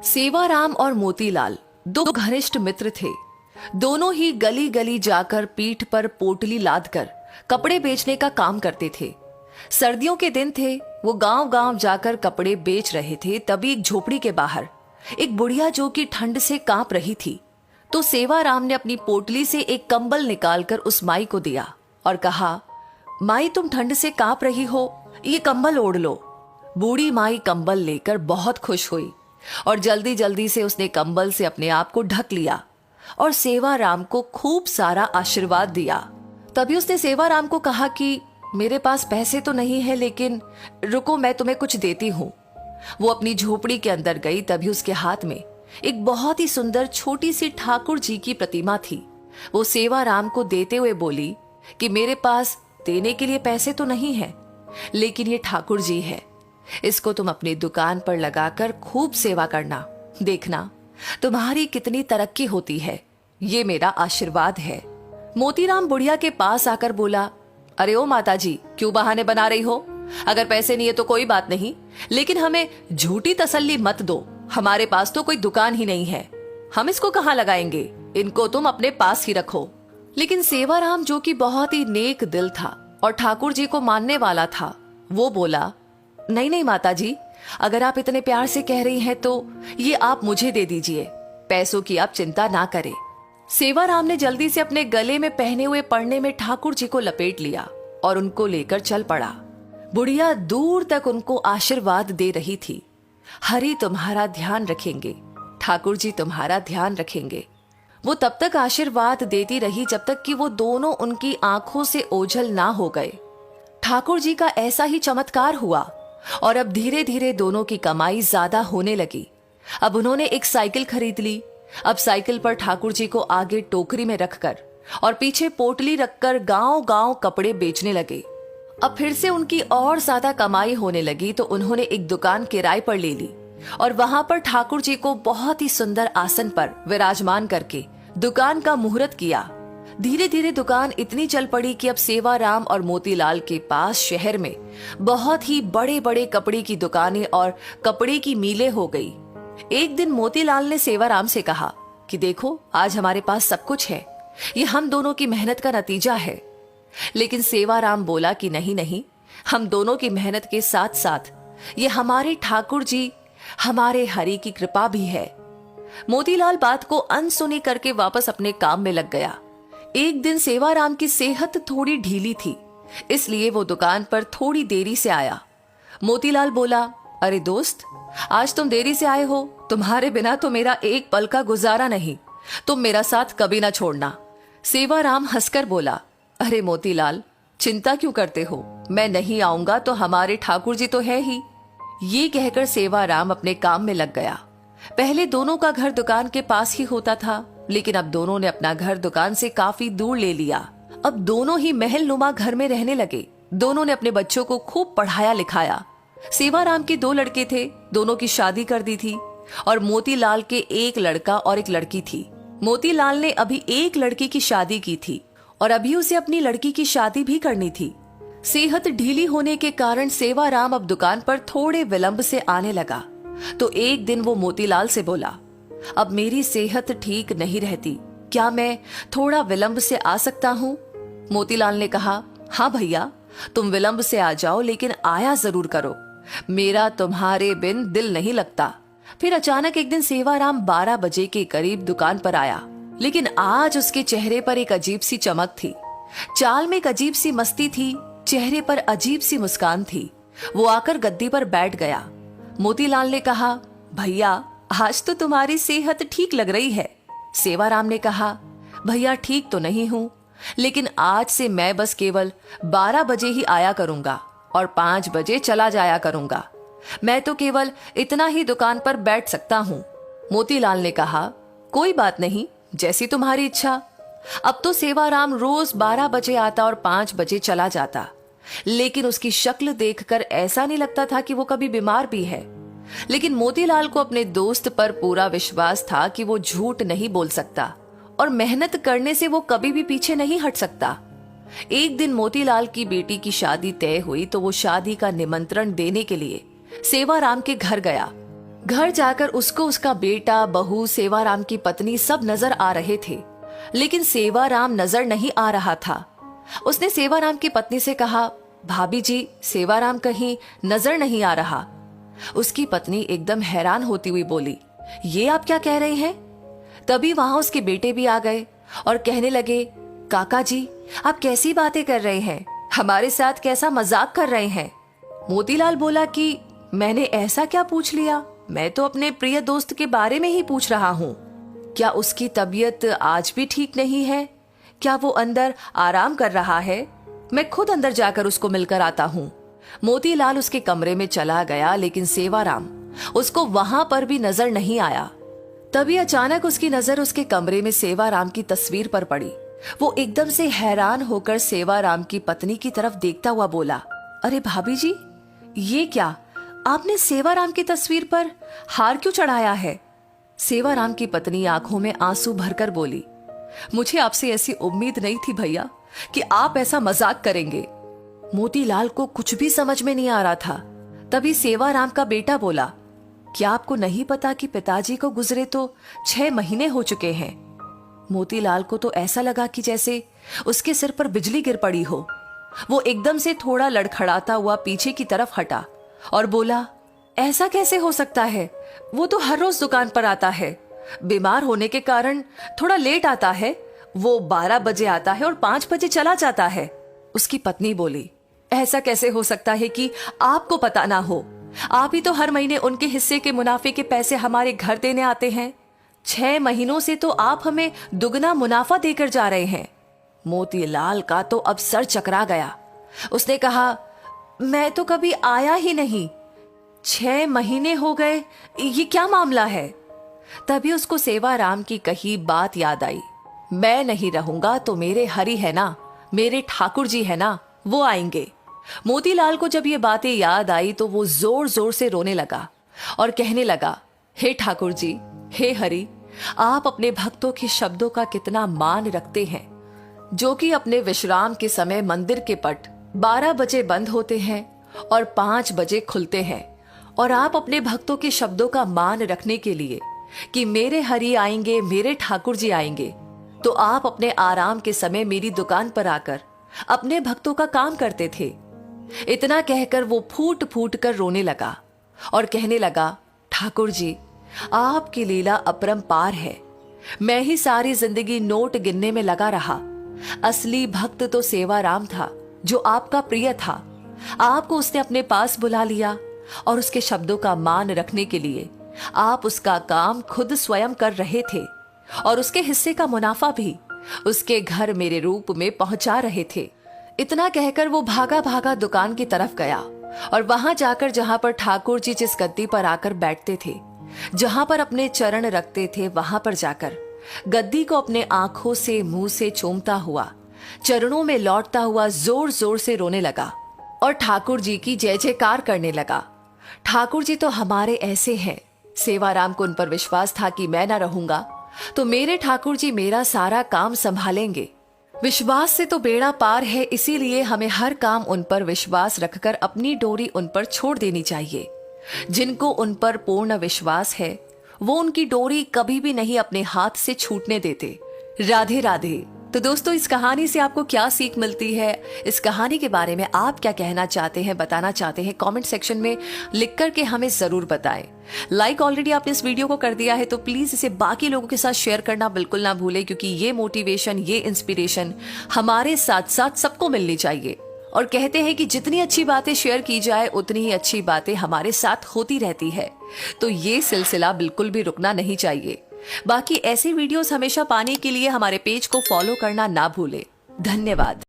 सेवाराम और मोतीलाल दो घनिष्ठ मित्र थे। दोनों ही गली गली जाकर पीठ पर पोटली लादकर कपड़े बेचने का काम करते थे। सर्दियों के दिन थे, वो गांव गांव जाकर कपड़े बेच रहे थे। तभी एक झोपड़ी के बाहर एक बुढ़िया जो कि ठंड से कांप रही थी, तो सेवाराम ने अपनी पोटली से एक कंबल निकालकर उस माई को दिया और कहा, माई तुम ठंड से कांप रही हो, ये कंबल ओढ़ लो। बूढ़ी माई कंबल लेकर बहुत खुश हुई और जल्दी जल्दी से उसने कंबल से अपने आप को ढक लिया और सेवाराम को खूब सारा आशीर्वाद दिया। तभी उसने सेवाराम को कहा कि मेरे पास पैसे तो नहीं है, लेकिन रुको मैं तुम्हें कुछ देती हूँ। वो अपनी झोपड़ी के अंदर गई। तभी उसके हाथ में एक बहुत ही सुंदर छोटी सी ठाकुर जी की प्रतिमा थी। वो सेवाराम को देते हुए बोली कि मेरे पास देने के लिए पैसे तो नहीं है, लेकिन ये ठाकुर जी है, इसको तुम अपनी दुकान पर लगाकर खूब सेवा करना, देखना तुम्हारी कितनी तरक्की होती है, ये मेरा आशीर्वाद है। मोतीराम बुढ़िया के पास आकर बोला, अरे ओ माता जी, क्यों बहाने बना रही हो? अगर पैसे नहीं है तो कोई बात नहीं, लेकिन हमें झूठी तसल्ली मत दो। हमारे पास तो कोई दुकान ही नहीं है, हम इसको कहाँ लगाएंगे? इनको तुम अपने पास ही रखो। लेकिन सेवाराम जो कि बहुत ही नेक दिल था और ठाकुर जी को मानने वाला था, वो बोला, नहीं नहीं माता जी, अगर आप इतने प्यार से कह रही हैं तो ये आप मुझे दे दीजिए, पैसों की आप चिंता ना करें। सेवाराम ने जल्दी से अपने गले में पहने हुए पड़ने में ठाकुर जी को लपेट लिया और उनको लेकर चल पड़ा। बुढ़िया दूर तक उनको आशीर्वाद दे रही थी, हरि तुम्हारा ध्यान रखेंगे, ठाकुर जी तुम्हारा ध्यान रखेंगे। वो तब तक आशीर्वाद देती रही जब तक कि वो दोनों उनकी आंखों से ओझल ना हो गए। ठाकुर जी का ऐसा ही चमत्कार हुआ और अब धीरे धीरे दोनों की कमाई ज्यादा होने लगी। अब उन्होंने एक साइकिल खरीद ली। अब साइकिल पर ठाकुर जी को आगे टोकरी में रखकर और पीछे पोटली रखकर गांव गांव कपड़े बेचने लगे। अब फिर से उनकी और ज्यादा कमाई होने लगी, तो उन्होंने एक दुकान किराए पर ले ली और वहां पर ठाकुर जी को बहुत ही सुंदर आसन पर विराजमान करके दुकान का मुहूर्त किया। धीरे धीरे दुकान इतनी चल पड़ी कि अब सेवाराम और मोतीलाल के पास शहर में बहुत ही बड़े बड़े कपड़े की दुकानें और कपड़े की मीलें हो गई। एक दिन मोतीलाल ने सेवाराम से कहा कि देखो, आज हमारे पास सब कुछ है, ये हम दोनों की मेहनत का नतीजा है। लेकिन सेवाराम बोला कि नहीं नहीं, हम दोनों की मेहनत के साथ साथ ये हमारे ठाकुर जी, हमारे हरि की कृपा भी है। मोतीलाल बात को अनसुनी करके वापस अपने काम में लग गया। एक दिन सेवाराम की सेहत थोड़ी ढीली थी, इसलिए वो दुकान पर थोड़ी देरी से आया। मोतीलाल बोला, अरे दोस्त, आज तुम देरी से आए हो, तुम्हारे बिना तो मेरा एक पल का गुजारा नहीं, तुम मेरा साथ कभी ना छोड़ना। सेवाराम हंसकर बोला, अरे मोतीलाल, चिंता क्यों करते हो, मैं नहीं आऊंगा तो हमारे ठाकुर जी तो है ही। ये कहकर सेवाराम अपने काम में लग गया। पहले दोनों का घर दुकान के पास ही होता था, लेकिन अब दोनों ने अपना घर दुकान से काफी दूर ले लिया। अब दोनों ही महल नुमा घर में रहने लगे। दोनों ने अपने बच्चों को खूब पढ़ाया लिखाया। सेवाराम के 2 लड़के थे, दोनों की शादी कर दी थी और मोतीलाल के एक लड़का और एक लड़की थी। मोतीलाल ने अभी एक लड़की की शादी की थी और अभी उसे अपनी लड़की की शादी भी करनी थी। सेहत ढीली होने के कारण सेवाराम अब दुकान पर थोड़े विलंब से आने लगा। तो एक दिन वो मोतीलाल से बोला, अब मेरी सेहत ठीक नहीं रहती, क्या मैं थोड़ा विलंब से आ सकता हूँ? मोतीलाल ने कहा, हाँ भैया, तुम विलंब से आ जाओ, लेकिन आया जरूर करो, मेरा तुम्हारे बिन दिल नहीं लगता। फिर अचानक एक दिन सेवाराम 12 बजे के करीब दुकान पर आया, लेकिन आज उसके चेहरे पर एक अजीब सी चमक थी, चाल में एक अजीब सी मस्ती थी, चेहरे पर अजीब सी मुस्कान थी। वो आकर गद्दी पर बैठ गया। मोतीलाल ने कहा, भैया, आज तो तुम्हारी सेहत ठीक लग रही है। सेवाराम ने कहा, भैया ठीक तो नहीं हूं, लेकिन आज से मैं बस केवल 12 बजे ही आया करूंगा और 5 बजे चला जाया करूंगा। मैं तो केवल इतना ही दुकान पर बैठ सकता हूं। मोतीलाल ने कहा, कोई बात नहीं, जैसी तुम्हारी इच्छा। अब तो सेवाराम रोज 12 बजे आता और 5 बजे चला जाता, लेकिन उसकी शक्ल देखकर ऐसा नहीं लगता था कि वो कभी बीमार भी है। लेकिन मोतीलाल को अपने दोस्त पर पूरा विश्वास था कि वो झूठ नहीं बोल सकता और मेहनत करने से वो कभी भी पीछे नहीं हट सकता। एक दिन मोतीलाल की बेटी की शादी तय हुई, तो वो शादी का निमंत्रण देने के लिए सेवाराम के घर गया। घर जाकर उसको उसका बेटा, बहू, सेवाराम की पत्नी सब नजर आ रहे थे, लेकिन सेवाराम नजर नहीं आ रहा था। उसने सेवाराम की पत्नी से कहा, भाभी जी, सेवाराम कहीं नजर नहीं आ रहा। उसकी पत्नी एकदम हैरान होती हुई बोली, ये आप क्या कह रहे हैं? तभी वहां उसके बेटे भी आ गए और कहने लगे, काका जी, आप कैसी बातें कर रहे हैं? हमारे साथ कैसा मजाक कर रहे हैं? मोतीलाल बोला कि मैंने ऐसा क्या पूछ लिया? मैं तो अपने प्रिय दोस्त के बारे में ही पूछ रहा हूँ। क्या उसकी तबीयत आज भी ठीक नहीं है? क्या वो अंदर आराम कर रहा है? मैं खुद अंदर जाकर उसको मिलकर आता हूँ। मोतीलाल उसके कमरे में चला गया, लेकिन सेवाराम उसको वहां पर भी नजर नहीं आया। तभी अचानक उसकी नजर उसके कमरे में सेवाराम की तस्वीर पर पड़ी। वो एकदम से हैरान होकर सेवाराम की पत्नी की तरफ देखता हुआ बोला, अरे भाभी जी, ये क्या? आपने सेवाराम की तस्वीर पर हार क्यों चढ़ाया है? सेवाराम की पत्नी आंखों में आंसू भरकर बोली, मुझे आपसे ऐसी उम्मीद नहीं थी भैया कि आप ऐसा मजाक करेंगे। मोतीलाल को कुछ भी समझ में नहीं आ रहा था। तभी सेवाराम का बेटा बोला, क्या आपको नहीं पता कि पिताजी को गुजरे तो 6 महीने हो चुके हैं? मोतीलाल को तो ऐसा लगा कि जैसे उसके सिर पर बिजली गिर पड़ी हो। वो एकदम से थोड़ा लड़खड़ाता हुआ पीछे की तरफ हटा और बोला, ऐसा कैसे हो सकता है? वो तो हर रोज दुकान पर आता है। बीमार होने के कारण थोड़ा लेट आता है। वो 12 बजे आता है और 5 बजे चला जाता है। उसकी पत्नी बोली, ऐसा कैसे हो सकता है कि आपको पता ना हो? आप ही तो हर महीने उनके हिस्से के मुनाफे के पैसे हमारे घर देने आते हैं। 6 महीनों से तो आप हमें दुगना मुनाफा देकर जा रहे हैं। मोतीलाल का तो अब सर चकरा गया। उसने कहा, मैं तो कभी आया ही नहीं। 6 महीने हो गए, ये क्या मामला है? तभी उसको सेवाराम की कही बात याद आई, मैं नहीं रहूंगा तो मेरे हरि है ना, मेरे ठाकुर जी है ना, वो आएंगे। मोतीलाल को जब ये बातें याद आई तो वो जोर जोर से रोने लगा और कहने लगा, हे ठाकुर जी, हे हरि, आप अपने भक्तों के शब्दों का कितना मान रखते हैं, जो कि अपने विश्राम के समय मंदिर के पट 12 बजे बंद होते हैं और 5 बजे खुलते हैं। और आप अपने भक्तों के शब्दों का मान रखने के लिए कि मेरे हरि आएंगे, मेरे ठाकुर जी आएंगे, तो आप अपने आराम के समय मेरी दुकान पर आकर अपने भक्तों का काम करते थे। इतना कहकर वो फूट फूट कर रोने लगा और कहने लगा, ठाकुर जी, आपकी लीला अपरंपार है। मैं ही सारी जिंदगी नोट गिनने में लगा रहा। असली भक्त तो सेवाराम था, जो आपका प्रिय था। आपको उसने अपने पास बुला लिया और उसके शब्दों का मान रखने के लिए आप उसका काम खुद स्वयं कर रहे थे और उसके हिस्से का मुनाफा भी उसके घर मेरे रूप में पहुंचा रहे थे। इतना कहकर वो भागा भागा दुकान की तरफ गया और वहां जाकर, जहां पर ठाकुर जी जिस गद्दी पर आकर बैठते थे, जहां पर अपने चरण रखते थे, वहां पर जाकर गद्दी को अपने आंखों से, मुंह से चूमता हुआ, चरणों में लौटता हुआ जोर जोर से रोने लगा और ठाकुर जी की जय जयकार करने लगा। ठाकुर जी तो हमारे ऐसे हैं। सेवाराम को उन पर विश्वास था कि मैं ना रहूंगा तो मेरे ठाकुर जी मेरा सारा काम संभालेंगे। विश्वास से तो बेड़ा पार है, इसीलिए हमें हर काम उन पर विश्वास रखकर अपनी डोरी उन पर छोड़ देनी चाहिए। जिनको उन पर पूर्ण विश्वास है, वो उनकी डोरी कभी भी नहीं अपने हाथ से छूटने देते। राधे राधे। तो दोस्तों, इस कहानी से आपको क्या सीख मिलती है? इस कहानी के बारे में आप क्या कहना चाहते हैं, बताना चाहते हैं, कमेंट सेक्शन में लिख करके हमें जरूर बताएं। लाइक ऑलरेडी आपने इस वीडियो को कर दिया है तो प्लीज इसे बाकी लोगों के साथ शेयर करना बिल्कुल ना भूलें, क्योंकि ये मोटिवेशन, ये इंस्पिरेशन हमारे साथ साथ सबको मिलनी चाहिए। और कहते हैं कि जितनी अच्छी बातें शेयर की जाए उतनी ही अच्छी बातें हमारे साथ होती रहती है। तो ये सिलसिला बिल्कुल भी रुकना नहीं चाहिए। बाकी ऐसी वीडियोस हमेशा पाने के लिए हमारे पेज को फॉलो करना ना भूलें। धन्यवाद।